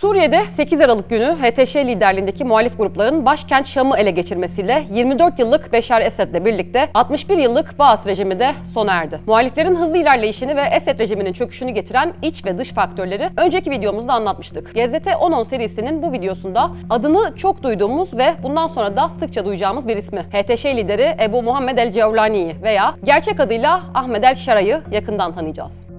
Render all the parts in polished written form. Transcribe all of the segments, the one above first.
Suriye'de 8 Aralık günü HTŞ liderliğindeki muhalif grupların başkent Şam'ı ele geçirmesiyle 24 yıllık Beşar Esed'le birlikte 61 yıllık Baas rejimi de sona erdi. Muhaliflerin hızlı ilerleyişini ve Esed rejiminin çöküşünü getiren iç ve dış faktörleri önceki videomuzda anlatmıştık. GZT 10-10 serisinin bu videosunda adını çok duyduğumuz ve bundan sonra da sıkça duyacağımız bir ismi, HTŞ lideri Ebu Muhammed el-Cevlani'yi veya gerçek adıyla Ahmed el-Şara'yı yakından tanıyacağız.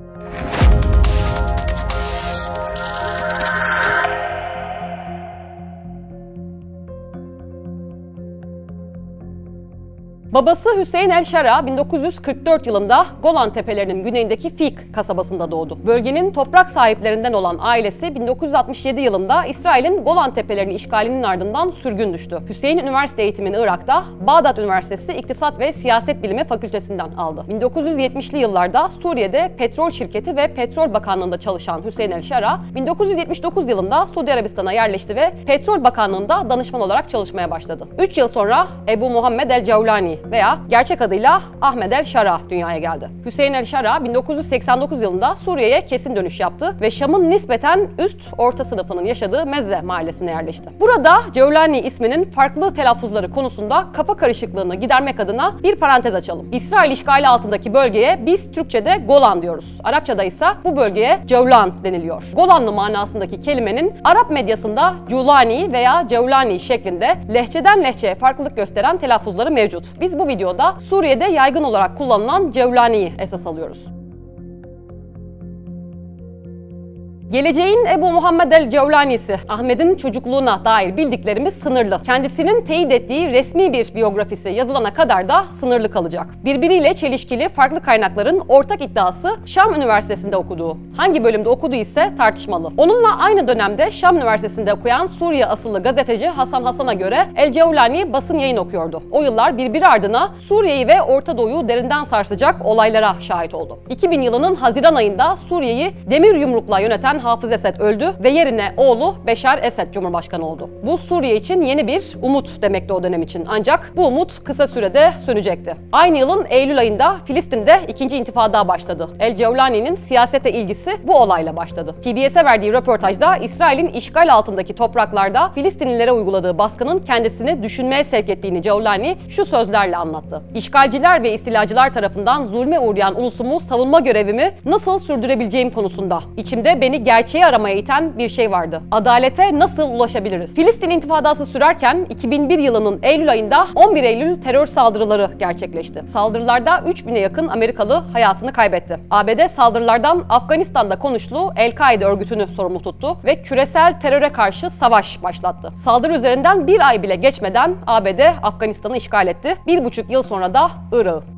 Babası Hüseyin el-Şara 1944 yılında Golan Tepelerinin güneyindeki Fik kasabasında doğdu. Bölgenin toprak sahiplerinden olan ailesi 1967 yılında İsrail'in Golan Tepelerini işgalinin ardından sürgün düştü. Hüseyin üniversite eğitimini Irak'ta Bağdat Üniversitesi İktisat ve Siyaset Bilimi Fakültesinden aldı. 1970'li yıllarda Suriye'de petrol şirketi ve Petrol Bakanlığı'nda çalışan Hüseyin el-Şara 1979 yılında Suudi Arabistan'a yerleşti ve Petrol Bakanlığı'nda danışman olarak çalışmaya başladı. 3 yıl sonra Ebu Muhammed el-Cevlani veya gerçek adıyla Ahmed el-Şara dünyaya geldi. Hüseyin el-Şara 1989 yılında Suriye'ye kesin dönüş yaptı ve Şam'ın nispeten üst orta sınıfının yaşadığı Mezze mahallesine yerleşti. Burada Cevlani isminin farklı telaffuzları konusunda kafa karışıklığını gidermek adına bir parantez açalım. İsrail işgali altındaki bölgeye biz Türkçe'de Golan diyoruz. Arapçada ise bu bölgeye Cevlan deniliyor. Golanlı manasındaki kelimenin Arap medyasında Culani veya Cevlani şeklinde lehçeden lehçeye farklılık gösteren telaffuzları mevcut. Biz bu videoda Suriye'de yaygın olarak kullanılan Cevlani'yi esas alıyoruz. Geleceğin Ebu Muhammed el-Cevlani'si, Ahmet'in çocukluğuna dair bildiklerimiz sınırlı. Kendisinin teyit ettiği resmi bir biyografisi yazılana kadar da sınırlı kalacak. Birbiriyle çelişkili farklı kaynakların ortak iddiası Şam Üniversitesi'nde okuduğu. Hangi bölümde okuduğu ise tartışmalı. Onunla aynı dönemde Şam Üniversitesi'nde okuyan Suriye asıllı gazeteci Hasan Hasan'a göre el-Cevlani basın yayın okuyordu. O yıllar birbiri ardına Suriye'yi ve Orta Doğu'yu derinden sarsacak olaylara şahit oldu. 2000 yılının Haziran ayında Suriye'yi demir yumrukla yöneten Hafız Esed öldü ve yerine oğlu Beşar Esed Cumhurbaşkanı oldu. Bu Suriye için yeni bir umut demekti o dönem için. Ancak bu umut kısa sürede sönecekti. Aynı yılın Eylül ayında Filistin'de ikinci intifada başladı. El-Cevlani'nin siyasete ilgisi bu olayla başladı. PBS'e verdiği röportajda İsrail'in işgal altındaki topraklarda Filistinlilere uyguladığı baskının kendisini düşünmeye sevk ettiğini Cevlani şu sözlerle anlattı. İşgalciler ve istilacılar tarafından zulme uğrayan ulusumu savunma görevimi nasıl sürdürebileceğim konusunda içimde beni gerçeği aramaya iten bir şey vardı. Adalete nasıl ulaşabiliriz? Filistin intifadası sürerken 2001 yılının Eylül ayında 11 Eylül terör saldırıları gerçekleşti. Saldırılarda 3000'e yakın Amerikalı hayatını kaybetti. ABD saldırılardan Afganistan'da konuşlu El-Kaide örgütünü sorumlu tuttu ve küresel teröre karşı savaş başlattı. Saldırı üzerinden bir ay bile geçmeden ABD Afganistan'ı işgal etti. 1,5 yıl sonra da Irak'ı.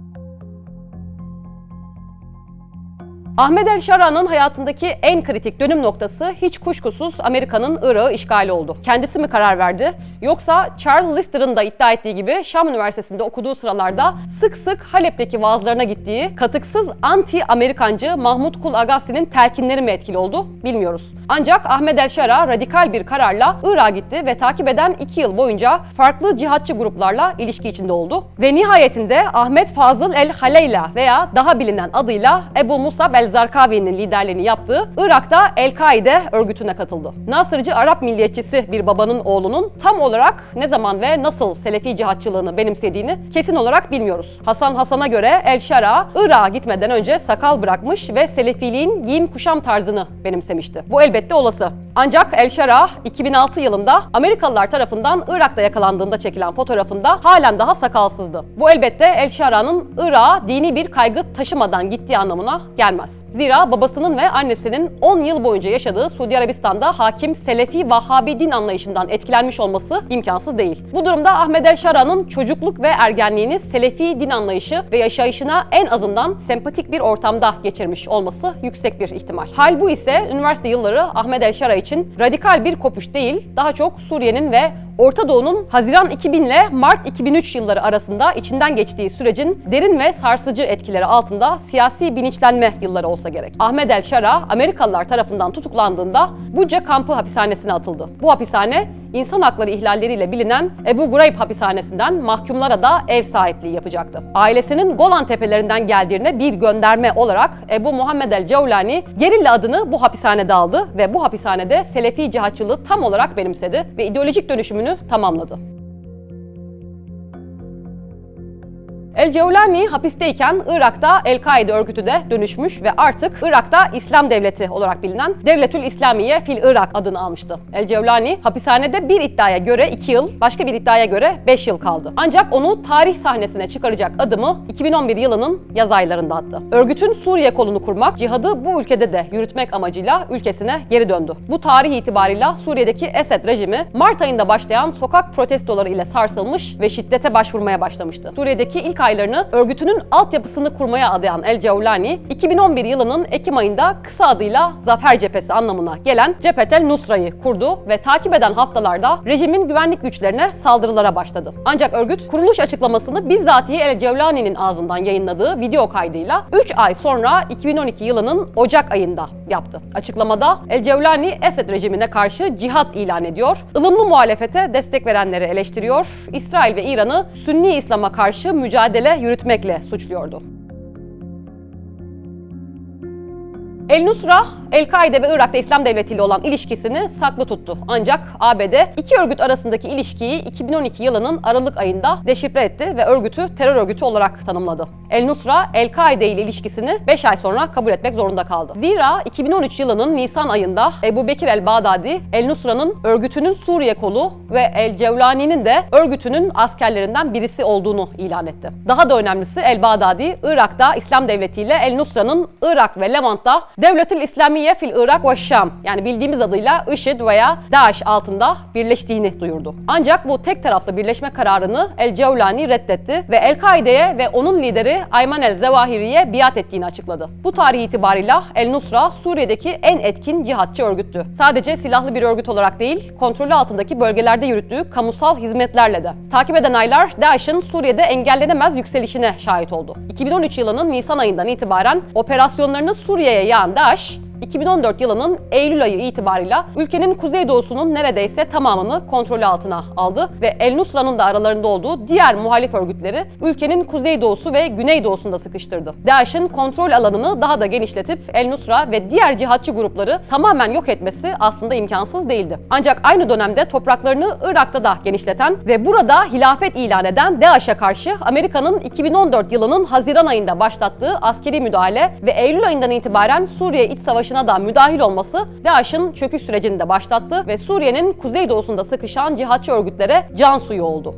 Ahmed el-Şara'nın hayatındaki en kritik dönüm noktası hiç kuşkusuz Amerika'nın Irak'ı işgali oldu. Kendisi mi karar verdi? Yoksa Charles Lister'ın da iddia ettiği gibi Şam Üniversitesi'nde okuduğu sıralarda sık sık Halep'teki vaazlarına gittiği katıksız anti-Amerikancı Mahmud Kul Agassi'nin telkinleri mi etkili oldu bilmiyoruz. Ancak Ahmed el-Şara radikal bir kararla Irak'a gitti ve takip eden 2 yıl boyunca farklı cihatçı gruplarla ilişki içinde oldu. Ve nihayetinde Ahmet Fazıl el-Haleyla veya daha bilinen adıyla Ebu Musab el-Zarkavi'nin liderliğini yaptığı Irak'ta El-Kaide örgütüne katıldı. Nasırcı Arap milliyetçisi bir babanın oğlunun tam olarak ne zaman ve nasıl Selefi cihatçılığını benimsediğini kesin olarak bilmiyoruz. Hasan Hasan'a göre el-Şara Irak'a gitmeden önce sakal bırakmış ve Selefiliğin giyim kuşam tarzını benimsemişti. Bu elbette olası. Ancak el-Şara 2006 yılında Amerikalılar tarafından Irak'ta yakalandığında çekilen fotoğrafında halen daha sakalsızdı. Bu elbette el-Şara'nın Irak'a dini bir kaygı taşımadan gittiği anlamına gelmez. Zira babasının ve annesinin 10 yıl boyunca yaşadığı Suudi Arabistan'da hakim Selefi Vahhabi din anlayışından etkilenmiş olması imkansız değil. Bu durumda Ahmed el-Şara'nın çocukluk ve ergenliğini Selefi din anlayışı ve yaşayışına en azından sempatik bir ortamda geçirmiş olması yüksek bir ihtimal. Hal bu ise üniversite yılları Ahmed el-Şara için radikal bir kopuş değil, daha çok Suriye'nin ve Orta Doğu'nun Haziran 2000 ile Mart 2003 yılları arasında içinden geçtiği sürecin derin ve sarsıcı etkileri altında siyasi bilinçlenme yılları olsa gerek. Ahmed el-Şara Amerikalılar tarafından tutuklandığında Bucca kampı hapishanesine atıldı. Bu hapishane insan hakları ihlalleriyle bilinen Ebu Ghraib hapishanesinden mahkumlara da ev sahipliği yapacaktı. Ailesinin Golan Tepelerinden geldiğine bir gönderme olarak Ebu Muhammed el-Cevlani gerilla adını bu hapishanede aldı ve bu hapishanede Selefi cihatçılığı tam olarak benimsedi ve ideolojik dönüşümünü tamamladı. El-Cevlani hapisteyken Irak'ta El-Kaide örgütü de dönüşmüş ve artık Irak'ta İslam Devleti olarak bilinen Devletül İslamiye fil Irak adını almıştı. El-Cevlani hapishanede bir iddiaya göre 2 yıl, başka bir iddiaya göre 5 yıl kaldı. Ancak onu tarih sahnesine çıkaracak adımı 2011 yılının yaz aylarında attı. Örgütün Suriye kolunu kurmak, cihadı bu ülkede de yürütmek amacıyla ülkesine geri döndü. Bu tarih itibarıyla Suriye'deki Esed rejimi Mart ayında başlayan sokak protestoları ile sarsılmış ve şiddete başvurmaya başlamıştı. Suriye'deki ilk aylarını örgütünün altyapısını kurmaya adayan El-Cevlani, 2011 yılının Ekim ayında kısa adıyla Zafer Cephesi anlamına gelen Cephet el-Nusra'yı kurdu ve takip eden haftalarda rejimin güvenlik güçlerine saldırılara başladı. Ancak örgüt kuruluş açıklamasını bizzatihi El-Cevlani'nin ağzından yayınladığı video kaydıyla 3 ay sonra 2012 yılının Ocak ayında yaptı. Açıklamada El-Cevlani Esed rejimine karşı cihat ilan ediyor, ılımlı muhalefete destek verenleri eleştiriyor, İsrail ve İran'ı Sünni İslam'a karşı mücadele yürütmekle suçluyordu. El-Nusra, El-Kaide ve Irak'ta İslam Devleti ile olan ilişkisini saklı tuttu. Ancak ABD iki örgüt arasındaki ilişkiyi 2012 yılının Aralık ayında deşifre etti ve örgütü terör örgütü olarak tanımladı. El-Nusra, El-Kaide ile ilişkisini 5 ay sonra kabul etmek zorunda kaldı. Zira 2013 yılının Nisan ayında Ebu Bekir el-Bağdadi, El-Nusra'nın örgütünün Suriye kolu ve El-Cevlani'nin de örgütünün askerlerinden birisi olduğunu ilan etti. Daha da önemlisi El-Bağdadi, Irak'ta İslam Devleti ile El-Nusra'nın Irak ve Levant'ta Devletül İslamiye fil Irak ve Şam, yani bildiğimiz adıyla IŞİD veya DAEŞ altında birleştiğini duyurdu. Ancak bu tek taraflı birleşme kararını El-Cevlani reddetti ve El-Kaide'ye ve onun lideri Ayman el-Zewahiri'ye biat ettiğini açıkladı. Bu tarih itibarıyla El-Nusra, Suriye'deki en etkin cihatçı örgüttü. Sadece silahlı bir örgüt olarak değil, kontrolü altındaki bölgelerde yürüttüğü kamusal hizmetlerle de. Takip eden aylar DAEŞ'in Suriye'de engellenemez yükselişine şahit oldu. 2013 yılının Nisan ayından itibaren operasyonlarını Suriye'ye yağan DAEŞ, 2014 yılının Eylül ayı itibarıyla ülkenin kuzeydoğusunun neredeyse tamamını kontrolü altına aldı ve El-Nusra'nın da aralarında olduğu diğer muhalif örgütleri ülkenin kuzeydoğusu ve güneydoğusunda sıkıştırdı. DAEŞ'in kontrol alanını daha da genişletip El-Nusra ve diğer cihatçı grupları tamamen yok etmesi aslında imkansız değildi. Ancak aynı dönemde topraklarını Irak'ta da genişleten ve burada hilafet ilan eden DAEŞ'e karşı Amerika'nın 2014 yılının Haziran ayında başlattığı askeri müdahale ve Eylül ayından itibaren Suriye İç Savaşı da müdahil olması DAEŞ'in çöküş sürecini de başlattı ve Suriye'nin kuzeydoğusunda sıkışan cihatçı örgütlere can suyu oldu.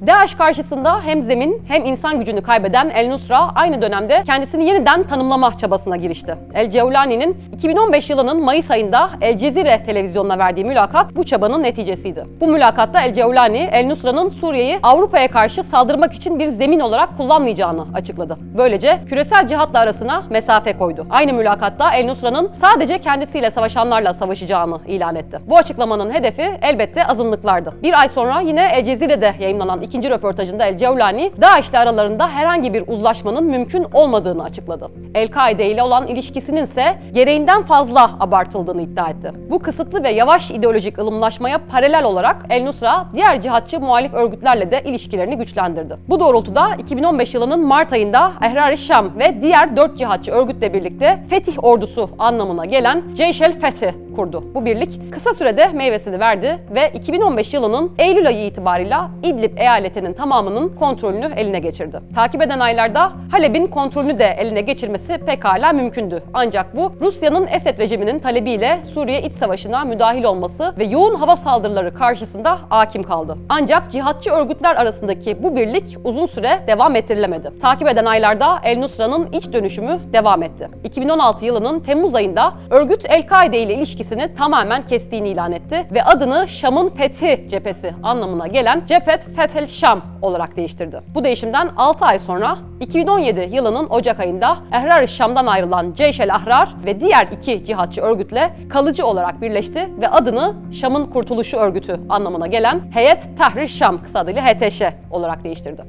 DAEŞ karşısında hem zemin hem insan gücünü kaybeden El-Nusra aynı dönemde kendisini yeniden tanımlama çabasına girişti. El-Cevlani'nin 2015 yılının Mayıs ayında El Cezire televizyonuna verdiği mülakat bu çabanın neticesiydi. Bu mülakatta El-Cevlani, El-Nusra'nın Suriye'yi Avrupa'ya karşı saldırmak için bir zemin olarak kullanmayacağını açıkladı. Böylece küresel cihatla arasına mesafe koydu. Aynı mülakatta El-Nusra'nın sadece kendisiyle savaşanlarla savaşacağını ilan etti. Bu açıklamanın hedefi elbette azınlıklardı. Bir ay sonra yine El Cezire'de yayımlanan ikinci röportajında El-Cevlani, DAEŞ ile aralarında herhangi bir uzlaşmanın mümkün olmadığını açıkladı. El-Kaide ile olan ilişkisinin ise gereğinden fazla abartıldığını iddia etti. Bu kısıtlı ve yavaş ideolojik ılımlaşmaya paralel olarak El-Nusra, diğer cihatçı muhalif örgütlerle de ilişkilerini güçlendirdi. Bu doğrultuda 2015 yılının Mart ayında Ehrar-ı Şam ve diğer 4 cihatçı örgütle birlikte Fetih Ordusu anlamına gelen Ceyş el-Fetih kurdu. Bu birlik kısa sürede meyvesini verdi ve 2015 yılının Eylül ayı itibarıyla İdlib eyaletinin tamamının kontrolünü eline geçirdi. Takip eden aylarda Halep'in kontrolünü de eline geçirmesi pekala mümkündü. Ancak bu Rusya'nın Esed rejiminin talebiyle Suriye iç savaşına müdahil olması ve yoğun hava saldırıları karşısında hakim kaldı. Ancak cihatçı örgütler arasındaki bu birlik uzun süre devam ettirilemedi. Takip eden aylarda El-Nusra'nın iç dönüşümü devam etti. 2016 yılının Temmuz ayında örgüt El-Kaide ile ilişkisini tamamen kestiğini ilan etti ve adını Şam'ın Fethi Cephesi anlamına gelen Cephet Fethel Şam olarak değiştirdi. Bu değişimden 6 ay sonra 2017 yılının Ocak ayında Ehrar-ı Şam'dan ayrılan Ceyş el-Ahrar ve diğer 2 cihatçı örgütle kalıcı olarak birleşti ve adını Şam'ın Kurtuluşu Örgütü anlamına gelen Heyet Tahrir Şam, kısa adıyla HTŞ olarak değiştirdi.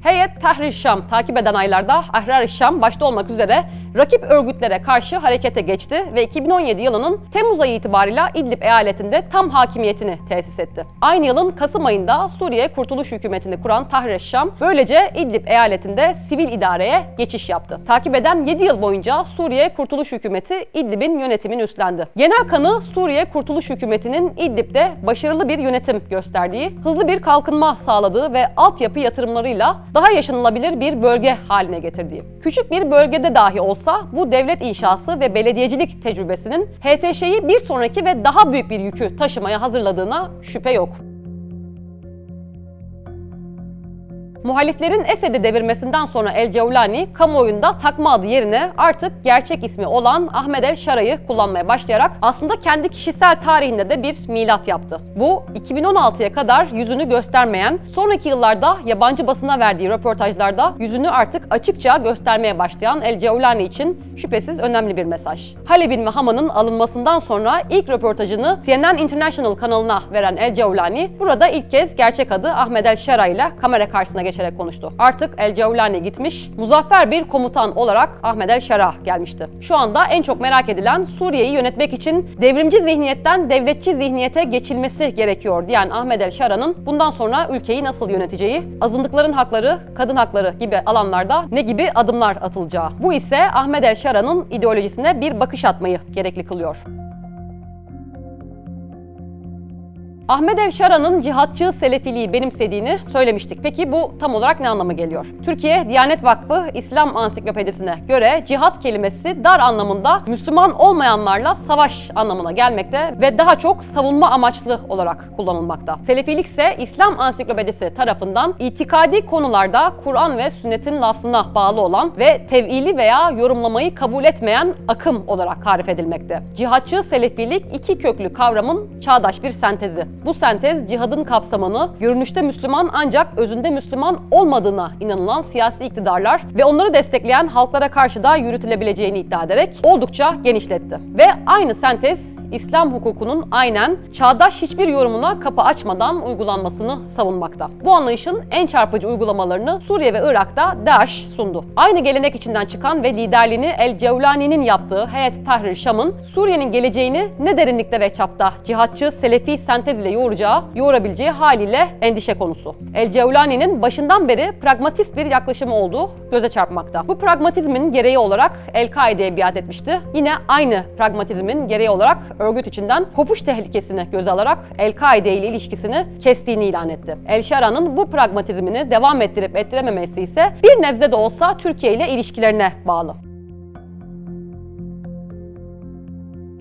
Heyet Tahrir Şam takip eden aylarda Ehrar-ı Şam başta olmak üzere rakip örgütlere karşı harekete geçti ve 2017 yılının Temmuz ayı itibarıyla İdlib eyaletinde tam hakimiyetini tesis etti. Aynı yılın Kasım ayında Suriye Kurtuluş Hükümeti'ni kuran Tahrir el-Şam böylece İdlib eyaletinde sivil idareye geçiş yaptı. Takip eden 7 yıl boyunca Suriye Kurtuluş Hükümeti İdlib'in yönetimini üstlendi. Genel kanı Suriye Kurtuluş Hükümeti'nin İdlib'de başarılı bir yönetim gösterdiği, hızlı bir kalkınma sağladığı ve altyapı yatırımlarıyla daha yaşanılabilir bir bölge haline getirdiği. Küçük bir bölgede dahi olsa bu devlet inşası ve belediyecilik tecrübesinin HTŞ'yi bir sonraki ve daha büyük bir yükü taşımaya hazırladığına şüphe yok. Muhaliflerin Esed'i devirmesinden sonra El-Cevlani, kamuoyunda takma adı yerine artık gerçek ismi olan Ahmed el-Shara'yı kullanmaya başlayarak aslında kendi kişisel tarihinde de bir milat yaptı. Bu, 2016'ya kadar yüzünü göstermeyen, sonraki yıllarda yabancı basına verdiği röportajlarda yüzünü artık açıkça göstermeye başlayan El-Cevlani için şüphesiz önemli bir mesaj. Halep'in ve Hama'nın alınmasından sonra ilk röportajını CNN International kanalına veren El-Cevlani, burada ilk kez gerçek adı Ahmed el-Shara ile kamera karşısına geçerek konuştu. Artık El-Cevlani gitmiş, muzaffer bir komutan olarak Ahmed el-Shara gelmişti. Şu anda en çok merak edilen Suriye'yi yönetmek için devrimci zihniyetten devletçi zihniyete geçilmesi gerekiyor diyen Ahmed el-Shara'nın bundan sonra ülkeyi nasıl yöneteceği, azınlıkların hakları, kadın hakları gibi alanlarda ne gibi adımlar atılacağı. Bu ise Ahmed el-Shara'nın ideolojisine bir bakış atmayı gerekli kılıyor. Ahmed el-Shara'nın cihatçı selefiliği benimsediğini söylemiştik. Peki bu tam olarak ne anlama geliyor? Türkiye Diyanet Vakfı İslam Ansiklopedisi'ne göre cihat kelimesi dar anlamında Müslüman olmayanlarla savaş anlamına gelmekte ve daha çok savunma amaçlı olarak kullanılmakta. Selefilik ise İslam Ansiklopedisi tarafından itikadi konularda Kur'an ve sünnetin lafzına bağlı olan ve tevili veya yorumlamayı kabul etmeyen akım olarak tarif edilmekte. Cihatçı selefilik iki köklü kavramın çağdaş bir sentezi. Bu sentez cihadın kapsamını, görünüşte Müslüman ancak özünde Müslüman olmadığına inanılan siyasi iktidarlar ve onları destekleyen halklara karşı da yürütülebileceğini iddia ederek oldukça genişletti. Ve aynı sentez İslam hukukunun aynen çağdaş hiçbir yorumuna kapı açmadan uygulanmasını savunmakta. Bu anlayışın en çarpıcı uygulamalarını Suriye ve Irak'ta DAEŞ sundu. Aynı gelenek içinden çıkan ve liderliğini El-Cevlani'nin yaptığı Heyet Tahrir el-Şam'ın Suriye'nin geleceğini ne derinlikte ve çapta cihatçı selefi sentez ile yoğurabileceği haliyle endişe konusu. El-Cevlani'nin başından beri pragmatist bir yaklaşımı olduğu göze çarpmakta. Bu pragmatizmin gereği olarak El-Kaide'ye biat etmişti. Yine aynı pragmatizmin gereği olarak örgüt içinden kopuş tehlikesini göze alarak El-Kaide ile ilişkisini kestiğini ilan etti. El-Shara'nın bu pragmatizmini devam ettirip ettirememesi ise bir nebze de olsa Türkiye ile ilişkilerine bağlı.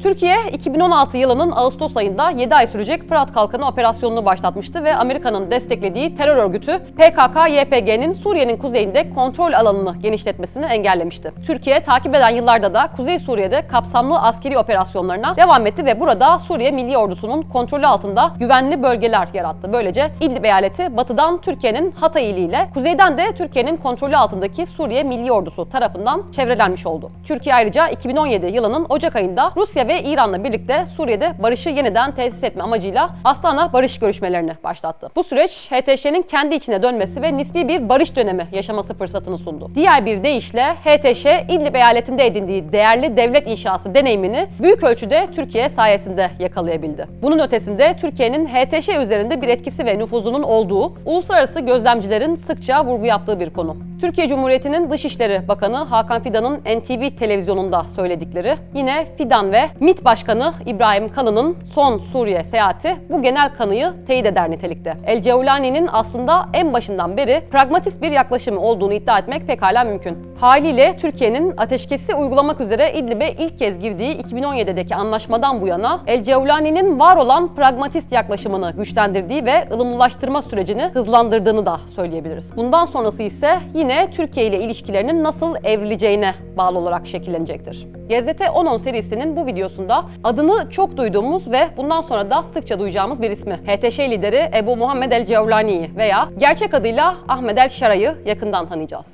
Türkiye, 2016 yılının Ağustos ayında 7 ay sürecek Fırat Kalkanı operasyonunu başlatmıştı ve Amerika'nın desteklediği terör örgütü PKK-YPG'nin Suriye'nin kuzeyinde kontrol alanını genişletmesini engellemişti. Türkiye, takip eden yıllarda da Kuzey Suriye'de kapsamlı askeri operasyonlarına devam etti ve burada Suriye Milli Ordusu'nun kontrolü altında güvenli bölgeler yarattı. Böylece İdlib eyaleti batıdan Türkiye'nin Hatay iliyle, kuzeyden de Türkiye'nin kontrolü altındaki Suriye Milli Ordusu tarafından çevrelenmiş oldu. Türkiye ayrıca 2017 yılının Ocak ayında Rusya ve İran'la birlikte Suriye'de barışı yeniden tesis etme amacıyla Astana barış görüşmelerini başlattı. Bu süreç HTŞ'nin kendi içine dönmesi ve nispi bir barış dönemi yaşaması fırsatını sundu. Diğer bir deyişle HTŞ, İdlib eyaletinde edindiği değerli devlet inşası deneyimini büyük ölçüde Türkiye sayesinde yakalayabildi. Bunun ötesinde Türkiye'nin HTŞ üzerinde bir etkisi ve nüfuzunun olduğu uluslararası gözlemcilerin sıkça vurgu yaptığı bir konu. Türkiye Cumhuriyeti'nin Dışişleri Bakanı Hakan Fidan'ın NTV televizyonunda söyledikleri, yine Fidan ve MİT Başkanı İbrahim Kalın'ın son Suriye seyahati bu genel kanıyı teyit eder nitelikte. El-Cevlani'nin aslında en başından beri pragmatist bir yaklaşımı olduğunu iddia etmek pekala mümkün. Haliyle Türkiye'nin ateşkesi uygulamak üzere İdlib'e ilk kez girdiği 2017'deki anlaşmadan bu yana El-Cevlani'nin var olan pragmatist yaklaşımını güçlendirdiği ve ılımlılaştırma sürecini hızlandırdığını da söyleyebiliriz. Bundan sonrası ise yine Türkiye ile ilişkilerinin nasıl evrileceğine bağlı olarak şekillenecektir. GZT 10-10 serisinin bu videosunda adını çok duyduğumuz ve bundan sonra da sıkça duyacağımız bir ismi, HTŞ lideri Ebu Muhammed el-Cevlani'yi veya gerçek adıyla Ahmed el-Shara'yı yakından tanıyacağız.